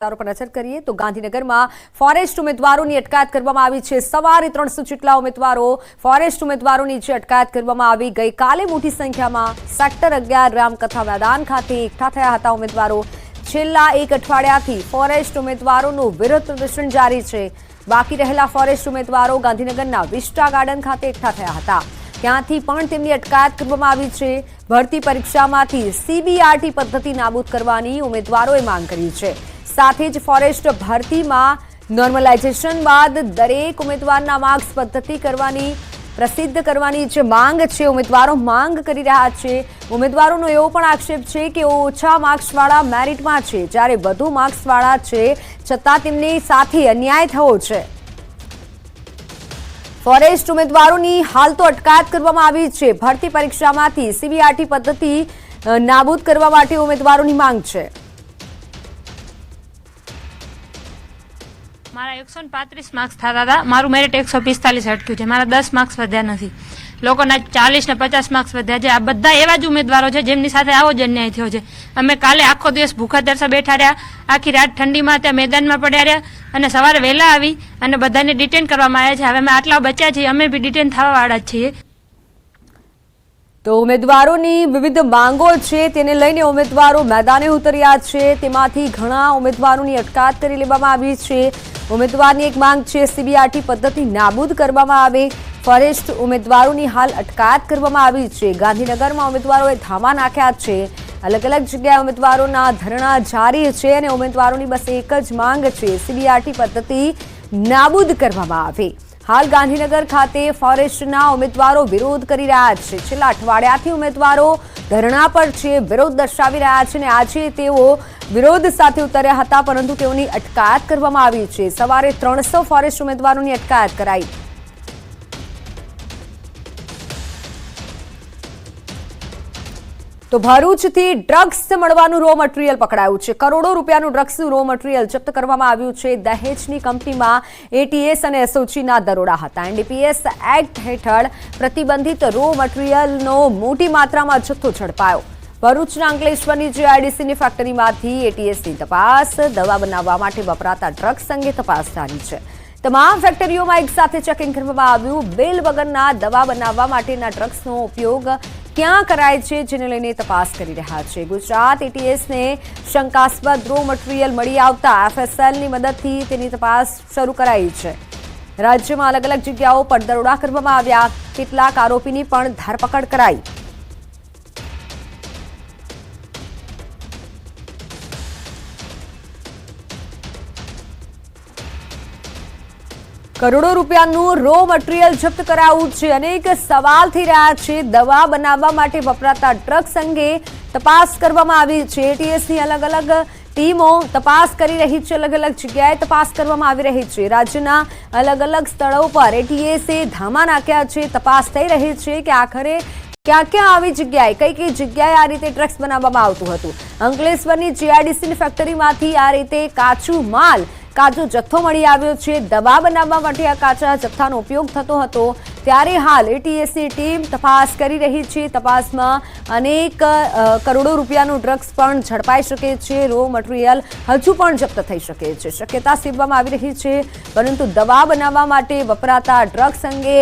પર નજર કરીએ તો ગાંધીનગરમાં ફોરેસ્ટ ઉમેદવારોની અટકાયત કરવામાં આવી છે। સવારે 300 જેટલા ઉમેદવારો ફોરેસ્ટ ઉમેદવારોની જે અટકાયત કરવામાં આવી ગઈકાલે મોટી સંખ્યામાં સેક્ટર 11 રામકથા મેદાન ખાતે એકઠા થયા હતા। ઉમેદવારો છેલ્લા એક અઠવાડિયાથી ફોરેસ્ટ ઉમેદવારોનું વિરોધ પ્રદર્શન જારી છે। બાકી રહેલા ફોરેસ્ટ ઉમેદવારો ગાંધીનગરના વિસ્ટા ગાર્ડન ખાતે એકઠા થયા હતા। ત્યાંથી પણ તેમની અટકાયત કરવામાં આવી છે। ભરતી પરીક્ષામાંથી સીબીઆરટી પદ્ધતિ નાબૂદ કરવાની ઉમેદવારોએ માંગ કરી છે। સાથે જ ફોરેસ્ટ ભરતીમાં નોર્મલાઇઝેશન બાદ દરેક ઉમેદવારના માર્ક્સ પદ્ધતિ પ્રસિદ્ધ કરવાની જે માંગ છે ઉમેદવારો માંગ કરી રહ્યા છે। ઉમેદવારોનો એવો પણ આક્ષેપ છે કે ઓછા માર્ક્સવાળા મેરિટમાં છે, જ્યારે વધુ માર્ક્સવાળા છે છતાં તેમની સાથે અન્યાય થયો છે। ફોરેસ્ટ ઉમેદવારોની હાલ તો અટકાયત કરવામાં આવી છે। ભરતી પરીક્ષામાંથી સીબીઆરટી પદ્ધતિ નાબૂદ કરવા માટે ઉમેદવારોની માંગ છે। મારા 135 માર્ક્સ થતા હતા, મારું મેરિટ 145 અટક્યું છે। મારા 10 માર્ક્સ વધ્યા નથી, લોકોના 40 ને 50 માર્ક્સ વધ્યા છે। આ બધા એવા જ ઉમેદવારો છે જેમની સાથે આવો જ અન્યાય થયો છે। અમે કાલે આખો દિવસ ભૂખા તરસા બેઠા રહ્યા, આખી રાત ઠંડીમાં ત્યાં મેદાનમાં પડ્યા રહ્યા અને સવારે વહેલા આવી અને બધાને ડિટેન કરવામાં આવ્યા છે। હવે અમે આટલા બચ્યા છીએ, અમે બી ડિટેન થવા વાળા જ છીએ। તો ઉમેદવારોની વિવિધ માંગો છે તેને લઈને ઉમેદવારો મેદાને ઉતર્યા છે। તેમાંથી ઘણા ઉમેદવારોની અટકાયત કરી લેવામાં આવી છે। ઉમેદવારની એક માંગ છે સીબીઆરટી પદ્ધતિ નાબૂદ કરવામાં આવે। ફોરેસ્ટ ઉમેદવારોની હાલ અટકાયત કરવામાં આવી છે। ગાંધીનગરમાં ઉમેદવારોએ ધામા નાખ્યા છે। અલગ અલગ જગ્યાએ ઉમેદવારોના ધરણા જારી છે અને ઉમેદવારોની બસ એક જ માંગ છે, સીબીઆરટી પદ્ધતિ નાબૂદ કરવામાં આવે। હાલ ગાંધીનગર ખાતે ફોરેસ્ટના ઉમેદવારો વિરોધ કરી રહ્યા છે। છેલ્લા અઠવાડિયાથી ઉમેદવારો ધરણા પર છે, વિરોધ દર્શાવી રહ્યા છે અને આજે તેઓ વિરોધ સાથે ઉતર્યા હતા, પરંતુ તેઓની અટકાયત કરવામાં આવી છે। સવારે 300 ફોરેસ્ટ ઉમેદવારોની અટકાયત કરાઈ। તો ભરૂચથી ડ્રગ્સ મળવાનું રો મટીરિયલ પકડાયું છે। કરોડો રૂપિયાનું ડ્રગ્સનું રો મટીરિયલ જપ્ત કરવામાં આવ્યું છે। દહેજની કંપનીમાં એટીએસ અને એસઓજીના દરોડા હતા। એનડીપીએસ એક્ટ હેઠળ પ્રતિબંધિત રો મટીરિયલનો મોટી માત્રામાં જથ્થો ઝડપાયો। ભરૂચના અંકલેશ્વરની જીઆઈડીસીની ફેક્ટરીમાંથી એટીએસની તપાસ, દવા બનાવવા માટે વપરાતા ડ્રગ્સ અંગે તપાસ જારી છે। તમામ ફેક્ટરીઓમાં એકસાથે ચેકિંગ કરવામાં આવ્યું। બેલ વગરના દવા બનાવવા માટેના ડ્રગ્સનો ઉપયોગ ક્યાં કરાય છે જેને લઈને તપાસ કરી રહ્યા છે। ગુજરાત એટીએસને શંકાસ્પદ રો મટીરિયલ મળી આવતા એફએસએલની મદદથી તેની તપાસ શરૂ કરાઈ છે। રાજ્યમાં અલગ અલગ જગ્યાઓ પર દરોડા કરવામાં આવ્યા। કેટલાક આરોપીની પણ ધરપકડ કરાઈ। કરોડો રૂપિયાનું રો મટીરિયલ જપ્ત કરાયું છે। અનેક સવાલ થઈ રહ્યા છે। દવા બનાવવા માટે વપરાતા ડ્રગ્સ અંગે તપાસ કરવામાં આવી છે। એટીએસની અલગ અલગ ટીમો તપાસ કરી રહી છે। અલગ અલગ જગ્યાએ તપાસ કરવામાં આવી રહી છે। રાજ્યના અલગ અલગ સ્થળો પર એટીએસે ધામા નાખ્યા છે। તપાસ થઈ રહી છે કે આખરે ક્યાં આવી જગ્યાએ કઈ જગ્યાએ આ રીતે ડ્રગ્સ બનાવવામાં આવતું હતું। અંકલેશ્વરની જીઆઈડીસીની ફેક્ટરીમાંથી આ રીતે કાચો જથ્થો મળી આવ્યો છે। દવા બનાવવા માટે આ કાચા જથ્થાનો ઉપયોગ થતો હતો, ત્યારે હાલ એટીએસની ટીમ તપાસ કરી રહી છે। તપાસમાં અનેક કરોડો રૂપિયાનું ડ્રગ્સ પણ ઝડપાઈ શકે છે। રો મટીરિયલ હજુ પણ જપ્ત થઈ શકે છે, શક્યતા સેવવામાં આવી રહી છે, પરંતુ દવા બનાવવા માટે વપરાતા ડ્રગ્સ અંગે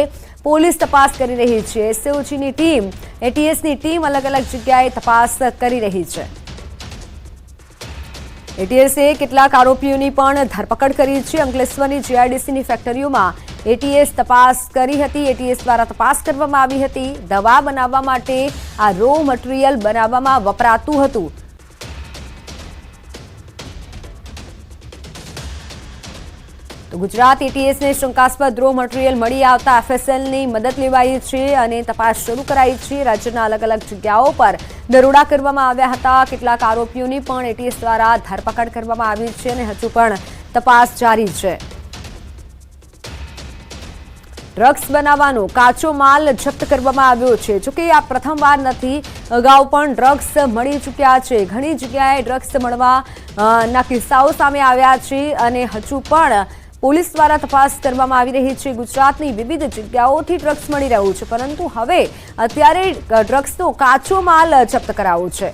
પોલીસ તપાસ કરી રહી છે। એસઓજીની ટીમ, એટીએસની ટીમ અલગ અલગ જગ્યાએ તપાસ કરી રહી છે। એટીએસે કેટલાક આરોપીઓની પણ ધરપકડ કરી છે। અંકલેશ્વરની જીઆઈડીસીની ફેક્ટરીઓમાં એટીએસ તપાસ કરી હતી। એટીએસ દ્વારા તપાસ કરવામાં આવી હતી। દવા બનાવવા માટે આ રો મટીરિયલ બનાવવામાં વપરાતું હતું। તો ગુજરાત એટીએસને શંકાસ્પદ રો મટીરિયલ મળી આવતા એફએસએલની મદદ લેવાઈ છે અને તપાસ શરૂ કરાઈ છે। રાજ્યના અલગ અલગ જગ્યાઓ પર દરોડા કરવામાં આવ્યા હતા। કેટલાક આરોપીઓની પણ એટીએસ દ્વારા ધરપકડ કરવામાં આવી છે અને હજુ પણ તપાસ જારી છે। ડ્રગ્સ બનાવવાનો કાચો માલ જપ્ત કરવામાં આવ્યો છે। જોકે આ પ્રથમવાર નથી, અગાઉ પણ ડ્રગ્સ મળી ચૂક્યા છે। ઘણી જગ્યાએ ડ્રગ્સ મળવાના કિસ્સાઓ સામે આવ્યા છે અને હજુ પણ પોલીસ દ્વારા તપાસ કરવામાં આવી રહી છે। ગુજરાતની વિવિધ જગ્યાઓથી ડ્રગ્સ મળી રહ્યું છે, પરંતુ હવે અત્યારે ડ્રગ્સનો કાચો માલ જપ્ત કરાયો છે।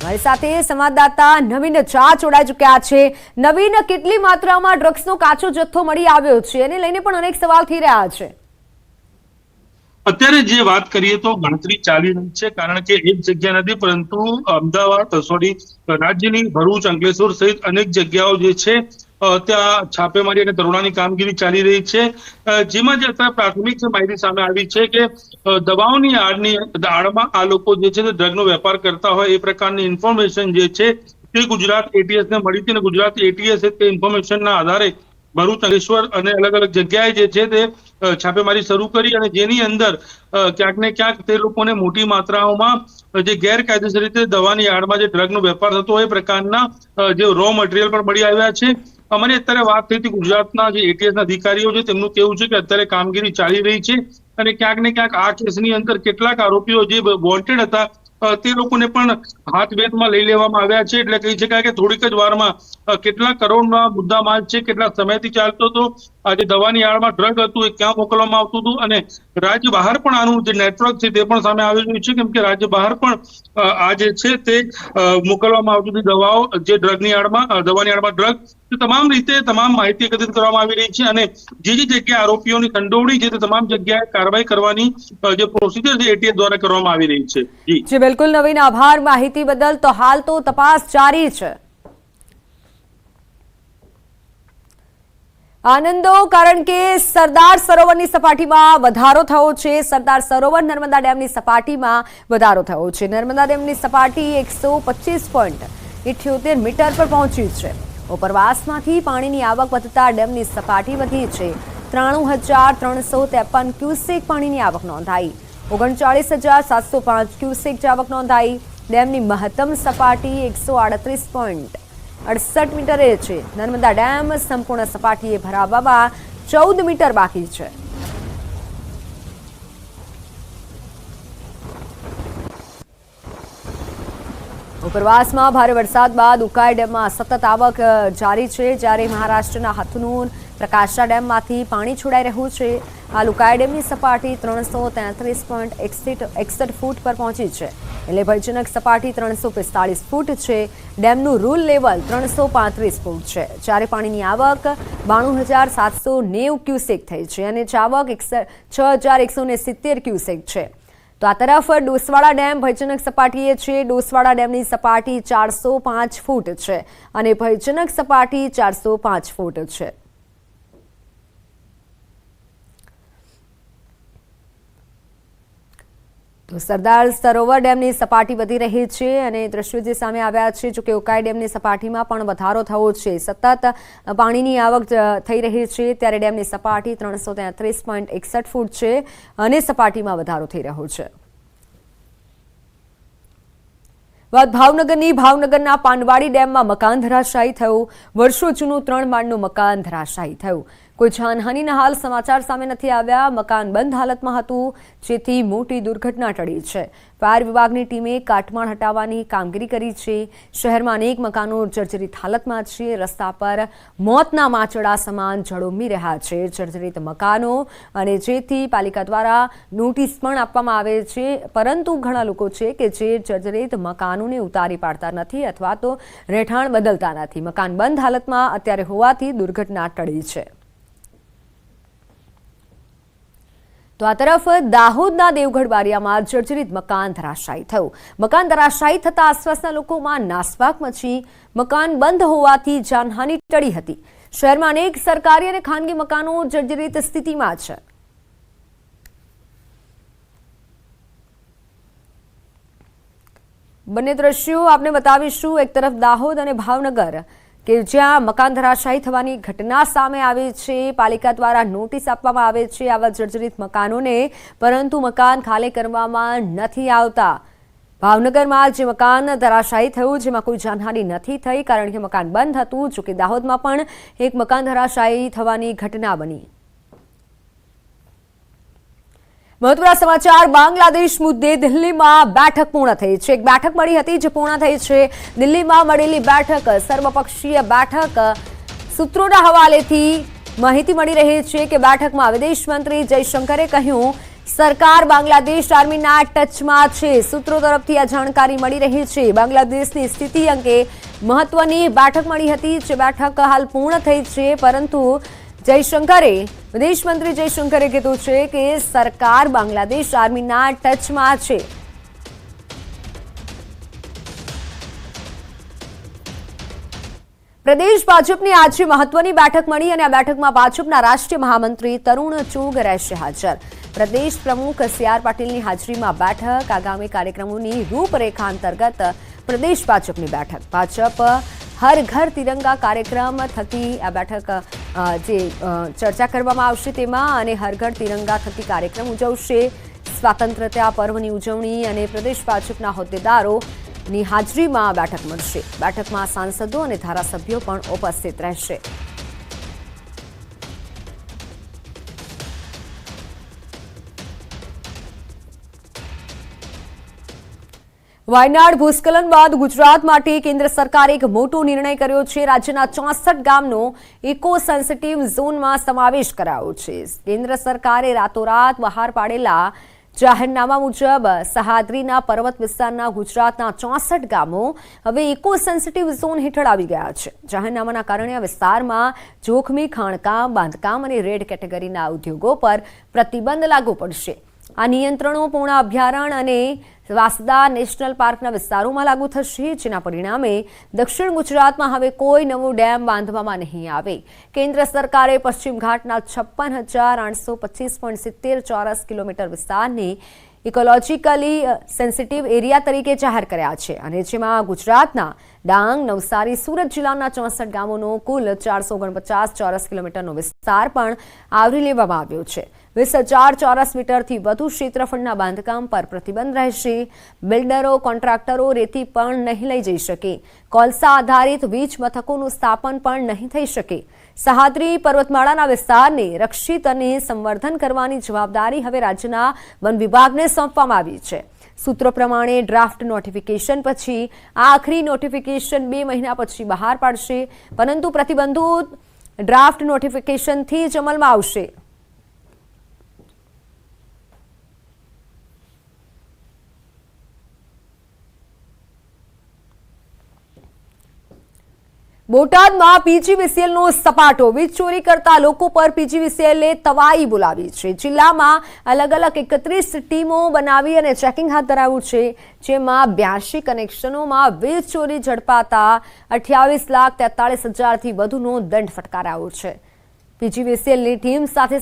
મારી સાથે સંવાદદાતા નવીન ઝા જોડાઈ ચૂક્યા છે। નવીન, કેટલી માત્રામાં ડ્રગ્સનો કાચો જથ્થો મળી આવ્યો છે એને લઈને પણ અનેક સવાલ થઈ રહ્યા છે। અત્યારે જે વાત કરીએ તો ગણતરી ચાલી રહી છે, કારણ કે એક જગ્યા નથી પરંતુ અમદાવાદ રાજ્યની ભરૂચ, અંકલેશ્વર સહિત અનેક જગ્યાઓ જે છે ત્યાં છાપેમારી અને દરોડાની કામગીરી ચાલી રહી છે, જેમાં જે અત્યારે પ્રાથમિક માહિતી સામે આવી છે કે દવાઓની આડમાં આ લોકો જે છે તે ડ્રગનો વેપાર કરતા હોય એ પ્રકારની ઇન્ફોર્મેશન જે છે તે ગુજરાત એટીએસ ને મળી હતી અને ગુજરાત એટીએસ તે ઇન્ફોર્મેશનના આધારે ભરૂચ, અંકલેશ્વર અને અલગ અલગ જગ્યાએ જે છે તે છાપેમારી શરૂ કરી અને જેની અંદર ક્યાંક ને ક્યાંક તે લોકોને મોટી માત્રાઓમાં જે ગેરકાયદેસર રીતે દવાની આડમાં જે ડ્રગનો વેપાર થતો હોય એ પ્રકારના જે રો મટીરિયલ પણ મળી આવ્યા છે। અમારી અત્યારે વાત થઈ હતી ગુજરાતના જે એટીએસના અધિકારીઓ છે તેમનું કહેવું છે કે અત્યારે કામગીરી ચાલી રહી છે અને ક્યાંક ને ક્યાંક આ કેસની અંદર કેટલાક આરોપીઓ જે વોન્ટેડ હતા તે લોકોને પણ હાથવેધમાં લઈ લેવામાં આવ્યા છે। એટલે કહી શકાય કે થોડીક જ વારમાં કેટલા કરોડના મુદ્દા માલ છે, કેટલા સમયથી ચાલતો હતો આ જે દવાની આડમાં ડ્રગ હતું એ ક્યાં મોકલવામાં આવતું હતું અને રાજ્ય બહાર પણ આનું જે નેટવર્ક છે તે પણ સામે આવી રહ્યું છે, કેમ કે રાજ્ય બહાર પણ આ જે છે તે મોકલવામાં આવતી હતી દવાઓ, જે દવાની આડમાં ડ્રગ, તમામ રીતે તમામ માહિતી એકત્રિત કરવામાં આવી રહી છે અને જે જગ્યાએ આરોપીઓની સંડોવણી છે તે તમામ જગ્યાએ કાર્યવાહી કરવાની જે પ્રોસિજર છે એટીએસ દ્વારા કરવામાં આવી રહી છે। જી બિલકુલ નવીન, આભાર માહિતી બદલ। તો હાલ તો તપાસ જારી છે। આનંદો, કારણ કે સરદાર સરોવરની સપાટીમાં વધારો થયો છે। સરદાર સરોવર નર્મદા ડેમની સપાટીમાં વધારો થયો છે। નર્મદા ડેમની સપાટી 125.78 મીટર પર પહોંચી છે। ઉપરવાસમાંથી પાણીની આવક વધતા ડેમની સપાટી વધી છે। 93,353 ક્યુસેક પાણીની આવક નોંધાઈ। 39,705 ક્યુસેક આવક નોંધાઈ। ડેમની મહત્તમ સપાટી 138.68 મીટરે છે। નર્મદા ડેમ સંપૂર્ણ સપાટીએ ભરાવામાં 14 મીટર બાકી છે। ઉપરવાસમાં ભારે વરસાદ બાદ ઉકાઈ ડેમમાં સતત આવક જારી છે, જ્યારે મહારાષ્ટ્રના હથનૂર પ્રકાશા ડેમમાંથી પાણી છોડાઈ રહ્યું છે। હાલ ઉકાઈ ડેમની સપાટી 333.61 ફૂટ પર પહોંચી છે, એટલે ભયજનક સપાટી 345 ફૂટ છે। ડેમનું રૂલ લેવલ 335 ફૂટ છે, જ્યારે પાણીની આવક 92,790 ક્યુસેક થઈ છે અને ચાવક 6,170 ક્યુસેક છે। તો આ તરફ ડોસવાડા ડેમ ભયજનક સપાટીએ છે। ડોસવાડા ડેમની સપાટી 405 ફૂટ છે અને ભયજનક સપાટી 405 ફૂટ છે। તો સરદાર સરોવર ડેમની સપાટી વધી રહી છે અને દ્રશ્યો જે સામે આવ્યા છે, જોકે ઉકાઈ ડેમની સપાટીમાં પણ વધારો થયો છે। સતત પાણીની આવક થઈ રહી છે, ત્યારે ડેમની સપાટી 333.61 ફૂટ છે અને સપાટીમાં વધારો થઈ રહ્યો છે। વાત ભાવનગરના પાનવાડી ડેમમાં મકાન ધરાશાયી થયું। વર્ષો જૂનું 3 માળનું મકાન ધરાશાયી થયું। કોઈ જાનહાનિના હાલ સમાચાર સામે નથી આવ્યા। મકાન બંધ હાલતમાં હતું, જેથી મોટી દુર્ઘટના ટળી છે। ફાયર વિભાગની ટીમે કાટમાળ હટાવવાની કામગીરી કરી છે। શહેરમાં અનેક મકાનો જર્જરિત હાલતમાં છે। રસ્તા પર મોતના માંચડા સમાન ઝળુમી રહ્યા છે જર્જરિત મકાનો, અને જેથી પાલિકા દ્વારા નોટિસ પણ આપવામાં આવે છે, પરંતુ ઘણા લોકો છે કે જે જર્જરિત મકાનોને ઉતારી પાડતા નથી અથવા તો રહેઠાણ બદલતા નથી। મકાન બંધ હાલતમાં અત્યારે હોવાથી દુર્ઘટના ટળી છે। તો આ તરફ દાહોદના દેવગઢ બારિયામાં જર્જરિત મકાન ધરાશાયી થયું। મકાન ધરાશાયી થતા આસપાસના લોકોમાં નાસભાગ મચી। મકાન બંધ હોવાથી જાનહાનિ ટળી હતી। શહેરમાં અનેક સરકારી અને ખાનગી મકાનો જર્જરિત સ્થિતિમાં છે। બંને દ્રશ્યો આપને બતાવીશું। એક તરફ દાહોદ અને ભાવનગર કે જ્યાં મકાન ધરાશાયી થવાની ઘટના સામે આવી છે। પાલિકા દ્વારા નોટિસ આપવામાં આવે છે આવા જર્જરિત મકાનોને, પરંતુ મકાન ખાલી કરવામાં નથી આવતા। ભાવનગરમાં જે મકાન ધરાશાયી થયું, જેમાં કોઈ જાનહાનિ નથી થઈ કારણ કે મકાન બંધ હતું, જોકે દાહોદમાં પણ એક મકાન ધરાશાયી થવાની ઘટના બની। મહત્વના સમાચાર, બાંગ્લાદેશ મુદ્દે દિલ્હીમાં બેઠક પૂર્ણ થઈ છે। એક બેઠક મળી હતી જે પૂર્ણ થઈ છે। દિલ્હીમાં મળેલી બેઠક સર્વપક્ષીય બેઠક। સૂત્રોના હવાલેથી માહિતી મળી રહી છે કે બેઠકમાં વિદેશ મંત્રી જયશંકરે કહ્યું સરકાર બાંગ્લાદેશ આર્મીના ટચમાં છે. સૂત્રો તરફથી આ જાણકારી મળી રહી છે. બાંગ્લાદેશની સ્થિતિ અંગે મહત્વની બેઠક મળી હતી, જે બેઠક હાલ પૂર્ણ થઈ છે. પરંતુ વિદેશ મંત્રી જયશંકરે કીધું છે કે સરકાર બાંગ્લાદેશ આર્મીના ટચમાં છે. પ્રદેશ ભાજપની આજે મહત્વની બેઠક મળી અને આ બેઠકમાં ભાજપના રાષ્ટ્રીય મહામંત્રી તરુણ ચુગ રહેશે હાજર. પ્રદેશ પ્રમુખ સી.આર. પાટીલની હાજરીમાં બેઠક. આગામી કાર્યક્રમોની રૂપરેખા અંતર્ગત પ્રદેશ ભાજપની બેઠક. ભાજપ હર ઘર તિરંગા કાર્યક્રમ થકી આ બેઠક જે ચર્ચા કરવામાં આવશે તેમાં, અને હર ઘર તિરંગા થકી કાર્યક્રમ ઉજવશે. સ્વાતંત્ર્યતા પર્વની ઉજવણી અને પ્રદેશ ભાજપના હોદ્દેદારોની હાજરીમાં બેઠક મળશે. બેઠકમાં સાંસદો અને ધારાસભ્યો પણ ઉપસ્થિત રહેશે. વાયનાડ ભૂસ્ખલન બાદ ગુજરાત માટે કેન્દ્ર સરકારે એક મોટો નિર્ણય કર્યો છે. રાજ્યના 64 ગામનો ઇકો સેન્સિટિવ ઝોનમાં સમાવેશ કરાયો છે. કેન્દ્ર સરકારે રાતોરાત બહાર પાડેલા જાહેરનામા મુજબ સહ્યાદ્રીના પર્વત વિસ્તારના ગુજરાતના 64 ગામો હવે ઇકો સેન્સિટિવ ઝોન હેઠળ આવી ગયા છે. જાહેરનામાના કારણે આ વિસ્તારમાં જોખમી ખાણકામ, બાંધકામ અને રેડ કેટેગરીના ઉદ્યોગો પર પ્રતિબંધ લાગુ પડશે. આ નિયંત્રણો પૂર્ણા અભયારણ્ય અને વાંસદા નેશનલ પાર્કના વિસ્તારોમાં લાગુ થશે, જેના પરિણામે દક્ષિણ ગુજરાતમાં હવે કોઈ નવો ડેમ બાંધવામાં નહીં આવે. કેન્દ્ર સરકારે પશ્ચિમ ઘાટના 56,825.70 ચોરસ કિલોમીટર વિસ્તારને ઇકોલોજીકલી સેન્સિટિવ એરિયા તરીકે જાહેર કર્યા છે, અને જેમાં ગુજરાતના ડાંગ, નવસારી, સુરત જિલ્લાના 64 ગામોનો કુલ 449 ચોરસ કિલોમીટરનો વિસ્તાર પણ આવરી લેવામાં આવ્યો છે. 20,000 ચોરસ મીટરથી વધુ ક્ષેત્રફળના બાંધકામ પર પ્રતિબંધ રહેશે. બિલ્ડરો, કોન્ટ્રાક્ટરો રેતી પણ નહીં લઈ જઈ શકે. કોલસા આધારિત વીજ મથકોનું સ્થાપન પણ નહીં થઈ શકે. સહ્યાદ્રી પર્વતમાળાના વિસ્તારને રક્ષિત અને સંવર્ધન કરવાની જવાબદારી હવે રાજ્યના વન વિભાગને સોંપવામાં આવી છે. સૂત્રો પ્રમાણે ડ્રાફ્ટ નોટિફિકેશન પછી આખરી નોટિફિકેશન 2 મહિના પછી બહાર પાડશે, પરંતુ પ્રતિબંધો ડ્રાફ્ટ નોટિફિકેશનથી જ અમલમાં આવશે. બોટાદમાં પીજીવીસીએલનો સપાટો. વીજ ચોરી કરતા લોકો પર પીજીવીસીએલે તવાઈ બોલાવી છે. જિલ્લામાં અલગ અલગ 31 ટીમો બનાવી અને ચેકિંગ હાથ ધરાયું છે, જેમાં 82 કનેક્શનોમાં વીજ ચોરી ઝડપાતા 28,43,000થી વધુનો દંડ ફટકારાયો છે. પીજીવીસીએલની ટીમ સાથે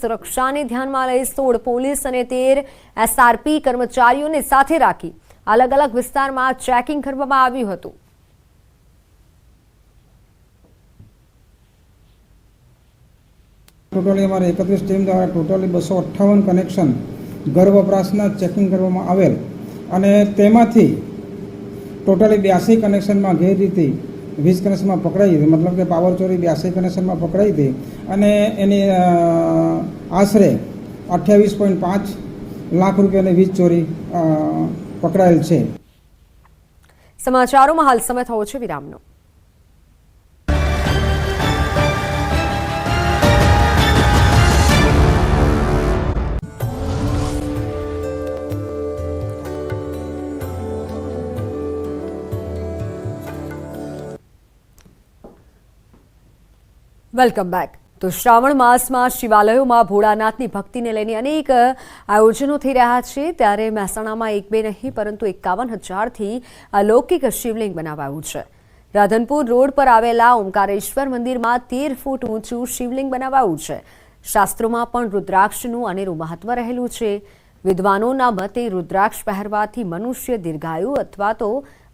સુરક્ષાને ધ્યાનમાં લઈ 16 પોલીસ અને 13 એસઆરપી કર્મચારીઓને સાથે રાખી અલગ અલગ વિસ્તારમાં ચેકિંગ કરવામાં આવ્યું હતું. ટોટલી અમારે 31 ટીમ દ્વારા ટોટલી 258 કનેક્શન ઘર વપરાશના ચેકિંગ કરવામાં આવેલ, અને તેમાંથી ટોટલી 82 કનેક્શનમાં ગેરરીતિ 20 કનેક્શનમાં પકડાઈ હતી, મતલબ કે પાવર ચોરી 82 કનેક્શનમાં પકડાઈ હતી, અને એની આશરે 28.5 લાખ રૂપિયાની વીજ ચોરી પકડાયેલ છે. સમાચારોમાં હાલ સમય થયો છે વિરામનો. Welcome back. તો શ્રાવણ માસમાં શિવાલયોમાં ભોળાનાથની ભક્તિને લઈને અનેક આયોજનો થઈ રહ્યા છે, ત્યારે મહેસાણામાં 1-2 નહીં પરંતુ 51,000થી અલૌકિક શિવલિંગ બનાવાયું છે. રાધનપુર રોડ પર આવેલા ઓમકારેશ્વર મંદિરમાં 13 ફૂટ ઊંચું શિવલિંગ બનાવાયું છે. શાસ્ત્રોમાં પણ રુદ્રાક્ષનું અનેરું મહત્વ રહેલું છે. વિદ્વાનોના મતે રુદ્રાક્ષ પહેરવાથી મનુષ્ય દીર્ઘાયુ અથવા તો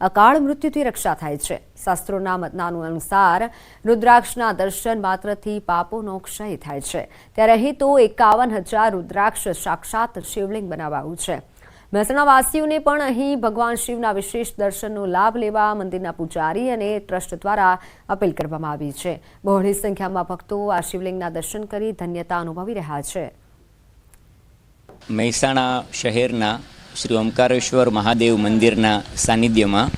અકાળ મૃત્યુથી રક્ષા થાય છે. શાસ્ત્રોના મતના અનુસાર રુદ્રાક્ષના દર્શન માત્રથી પાપોનો ક્ષય થાય છે. ત્યારે અહીં તો 51,000 રુદ્રાક્ષ સાક્ષાત શિવલિંગ બનાવાયું છે. મહેસાણા વાસીઓને પણ અહીં ભગવાન શિવના વિશેષ દર્શનનો લાભ લેવા મંદિરના પૂજારી અને ટ્રસ્ટ દ્વારા અપીલ કરવામાં આવી છે. બહોળી સંખ્યામાં ભક્તો આ શિવલિંગના દર્શન કરી ધન્યતા અનુભવી રહ્યા છે. મહેસાણા શહેરના શ્રી ઓમકારેશ્વર મહાદેવ મંદિરના સાનિધ્યમાં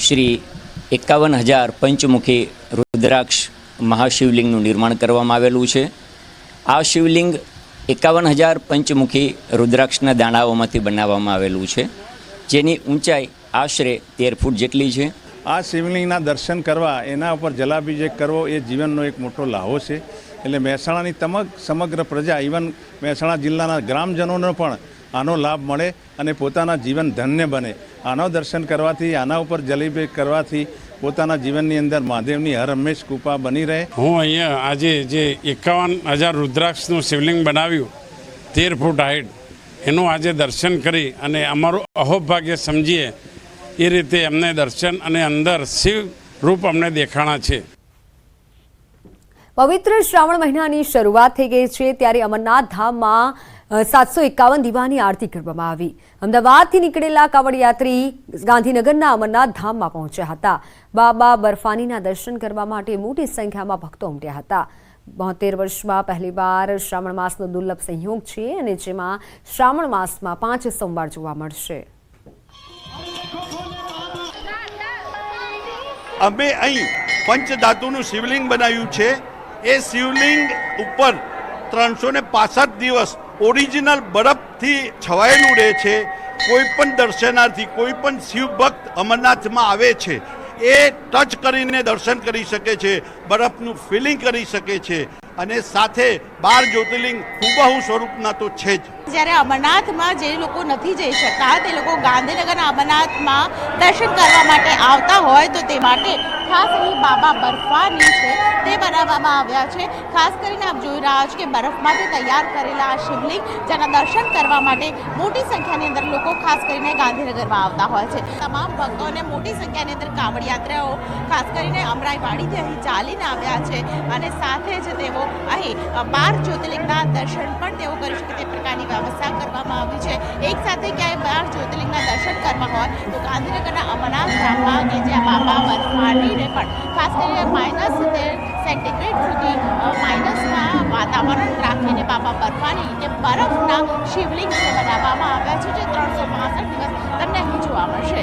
શ્રી 51,000 પંચમુખી રુદ્રાક્ષ મહાશિવલિંગનું નિર્માણ કરવામાં આવેલું છે. આ શિવલિંગ 51,000 પંચમુખી રુદ્રાક્ષના દાણાઓમાંથી બનાવવામાં આવેલું છે, જેની ઊંચાઈ આશરે 13 ફૂટ જેટલી છે. આ શિવલિંગના દર્શન કરવા, એના ઉપર જલાભિષેક કરવો એ જીવનનો એક મોટો લાહો છે. એટલે મહેસાણાની સમગ્ર પ્રજા, ઇવન મહેસાણા જિલ્લાના ગ્રામજનોને પણ આનો લાભ મળે અને પોતાના જીવન ધન્ય બને. આનો દર્શન કરવાથી, આના ઉપર જલાભિષેક કરવાથી પોતાના જીવનની અંદર મહાદેવની હર હંમેશ કૃપા બની રહે. હું અહીંયા આજે જે 51,000 રુદ્રાક્ષનું શિવલિંગ બનાવ્યું 13 ફૂટ હાઈટ, એનું આજે દર્શન કરી અને અમારું અહોભાગ્ય સમજીએ એ રીતે અમને દર્શન અને અંદર શિવ રૂપ અમને દેખાણા છે. પવિત્ર શ્રાવણ મહિનાની શરૂઆત થઈ ગઈ છે, ત્યારે અમરનાથ ધામમાં 751 દીવાની આરતી કરવામાં આવી. અમદાવાદથી નીકળેલા કાવડયાત્રી ગાંધીનગરના અમરનાથ ધામમાં પહોંચ્યા હતા. બાબા બર્ફાનીના દર્શન કરવા માટે મોટી સંખ્યામાં ભક્તો ઉમટ્યા હતા. 72 વર્ષમાં પહેલીવાર શ્રાવણ માસનો દુર્લભ સંયોગ છે અને જેમાં શ્રાવણ માસમાં 5 સોમવાર જોવા મળશે. અમે અહીં પંચધાતુનું શિવલિંગ બનાવ્યું છે. એ શિવલિંગ ઉપર 365 દિવસ ઓરિજિનલ બરફથી છવાયેલું રહે છે. કોઈ પણ દર્શનાર્થી, કોઈ પણ શિવભક્ત અમરનાથમાં આવે છે એ ટચ કરીને દર્શન કરી શકે છે, બરફનું ફિલિંગ કરી શકે છે અને સાથે 12 જ્યોતિર્લિંગ હુબહુ સ્વરૂપના તો છે જ. જ્યારે અમરનાથમાં જે લોકો નથી જઈ શકતા, તે લોકો ગાંધીનગરના અમરનાથમાં દર્શન કરવા માટે આવતા હોય તો તે માટે ખાસ અહીં બાબા બર્ફાની છે તે બનાવવામાં આવ્યા છે. ખાસ કરીને આપ જોઈ રહ્યા છો કે બરફમાંથી તૈયાર કરેલા આ શિવલિંગ, જેના દર્શન કરવા માટે મોટી સંખ્યાની અંદર લોકો ખાસ કરીને ગાંધીનગરમાં આવતા હોય છે. તમામ ભક્તોને મોટી સંખ્યાની અંદર કાવડ યાત્રાઓ ખાસ કરીને અમરાઈવાડીથી અહીં ચાલીને આવ્યા છે અને સાથે જ તેઓ અહીં 12 જ્યોતિર્લિંગના દર્શન પણ તેઓ કરી શકે તે પ્રકારની વ્યવસ્થા કરવામાં આવી છે. એક સાથે ક્યાંય 12 જ્યોતિર્લિંગના દર્શન કરવા હોય તો ગાંધીનગરના અમરનાથ ધામમાં કે જ્યાં બાબા બર્ફાનીને પણ ખાસ કરીને -13 સેન્ટીગ્રેડ સુધી માઇનસમાં વાતાવરણ રાખીને બાબા બર્ફાની કે બરફના શિવલિંગ બનાવવામાં આવ્યા છે, જે 365 દિવસ તમને અહીં જોવા મળશે.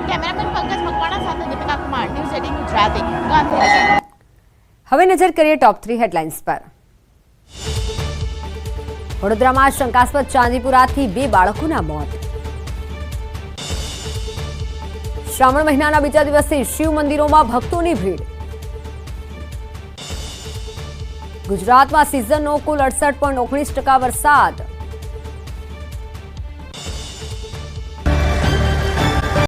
કેમેરામેન પંકજ મકવાણા સાથે દીપિકા કુમાર, ન્યૂઝ 18 ગુજરાતી, ગાંધીનગર. હવે નજર કરીએ ટોપ 3 હેડલાઇન્સ પર. વડોદરામાં શંકાસ્પદ ચાંદીપુરાથી 2 બાળકોના મોત. શ્રાવણ મહિનાના બીજા દિવસે શિવ મંદિરોમાં ભક્તોની ભીડ. ગુજરાતમાં સિઝનનો કુલ 68.19% વરસાદ.